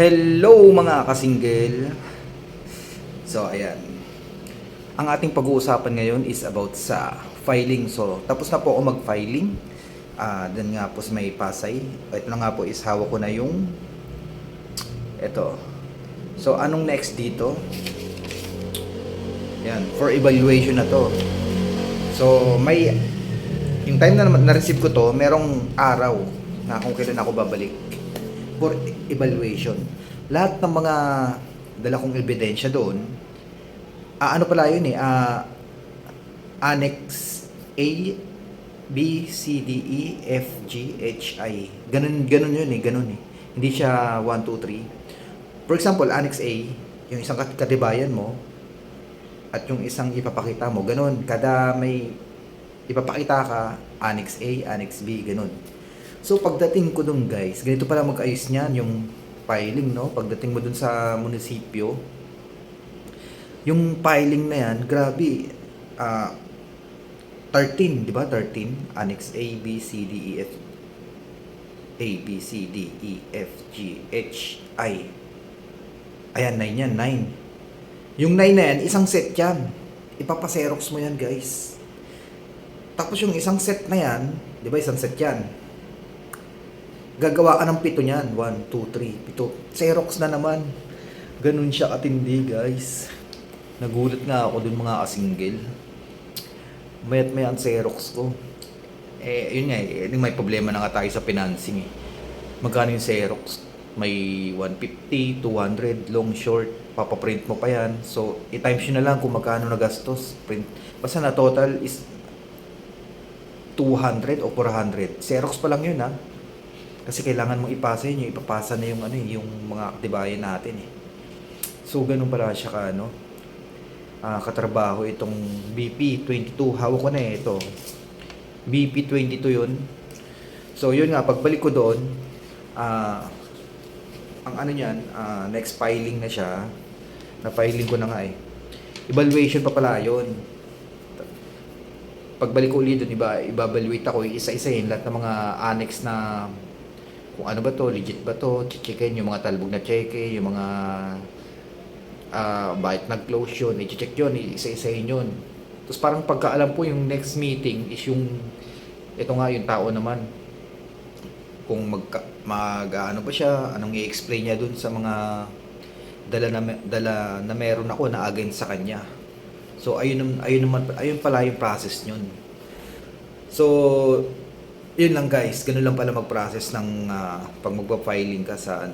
Hello mga kasinggel. So ayan. Ang ating pag-uusapan ngayon is about sa filing. So tapos na po ako mag-filing. Then nga po sa may Pasay. Ito na nga po is hawak ko na yung ito. So anong next dito? Yan, for evaluation na to. So may yung time na na-receive ko to, merong araw na kung kailan ako babalik for evaluation. Lahat ng mga dala kong ebidensya doon, ano pala yun Annex A, B, C, D, E, F, G, H, I. Ganun yun ganun eh. Hindi siya 1, 2, 3. For example, Annex A, yung isang katibayan mo, at yung isang ipapakita mo, ganun. Kada may ipapakita ka, Annex A, Annex B, ganun. So pagdating ko dun guys, ganito pala mag-ayos niyan yung filing, no? Pagdating mo dun sa munisipyo, yung filing na yan, grabe, 13, di ba? 13, Annex A, B, C, D, E, F, A, B, C, D, E, F, G, H, I. Ayan, 9 yan, 9. Yung 9 na yan, isang set yan. Ipapaserox mo yan guys. Tapos yung isang set na yan, di ba isang set yan? Gagawa ka ng 7 niyan. 1, 2, 3, 7. Xerox na naman. Ganun siya katindi, guys. Nagulat nga ako dun mga kasinggel. Mayat may ang Xerox ko. Yun nga may problema na nga tayo sa financing eh. Magkano yung Xerox? May 150, 200, long, short. Papaprint mo pa yan. So, i-times yun na lang kung magkano nagastos. Print. Basta na total is 200 o 400. Xerox pa lang yun ha. Kasi kailangan mong ipasa yun, yung ipapasa na yung yung mga katibayan natin eh. So ganun pala siya katrabaho itong BP22. Hawak ko na ito. BP22 yun. So yun nga, pagbalik ko doon, ang niyan, next filing na siya. Na-filing ko na nga eh. Evaluation pa pala yun. Pagbalik ko ulit doon, i-evaluate ako, isa-isahin lahat ng mga annex na kung ano ba to, legit ba to, checkin yung mga talbog na cheque, yung mga bakit nag-close yun, i-check yun, isa-isahin yun. Tapos parang pagkaalam po yung next meeting is ito nga yung tao naman, kung ano ba siya, anong i-explain niya dun sa mga dala na meron ako na against sa kanya. So ayun pala yung process yun. So yun lang guys, ganun lang pala mag-process ng pag magpa-filing ka sa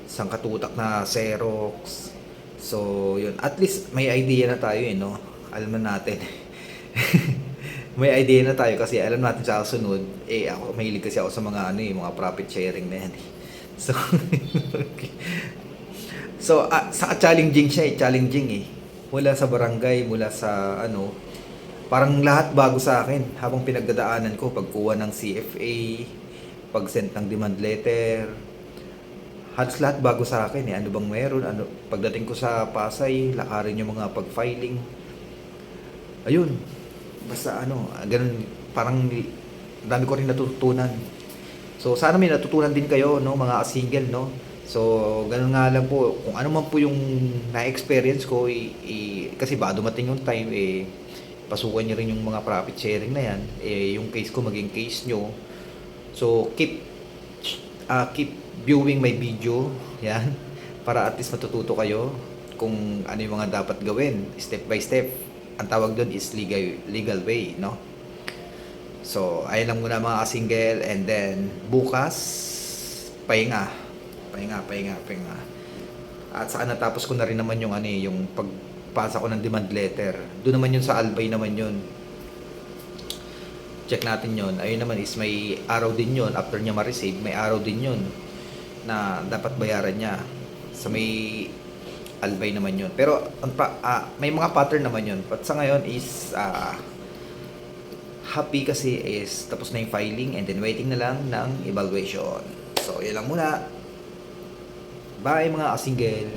isang katutak na Xerox. So yun, at least may idea na tayo no. Alam na natin. May idea na tayo kasi alam natin sa sunod, ako mahilig kasi ako sa mga mga profit sharing na yan. So so sa challenging siya challenging eh. Mula sa barangay, mula sa parang lahat bago sa akin habang pinagdadaanan ko, pagkuha ng CFA, pag-send ng demand letter, halos lahat bago sa akin eh. Ano bang meron? Pagdating ko sa Pasay, lakarin yung mga pag-filing. Ayun. Basta ganun, parang dami ko rin natutunan. So sana may natutunan din kayo mga single So ganun nga lang po, kung ano man po yung na-experience ko kasi ba dumating yung time pasukan niyo rin yung mga profit sharing na yan, yung case ko maging case nyo. So keep viewing my video yan, para at least matututo kayo kung ano yung mga dapat gawin step by step. Ang tawag doon is legal way So ayun lang muna mga single, and then bukas pahinga. At saka natapos ko na rin naman yung yung pagpasa ko ng demand letter. Doon naman yun sa Albay naman yun. Check natin yun. Ayun naman is may araw din yun. After niya ma-receive, may araw din yun na dapat bayaran niya. Sa may Albay naman yun. Pero may mga pattern naman yun. But sa ngayon is happy kasi is tapos na yung filing and then waiting na lang ng evaluation. So yun lang muna. Bye mga kasinggel.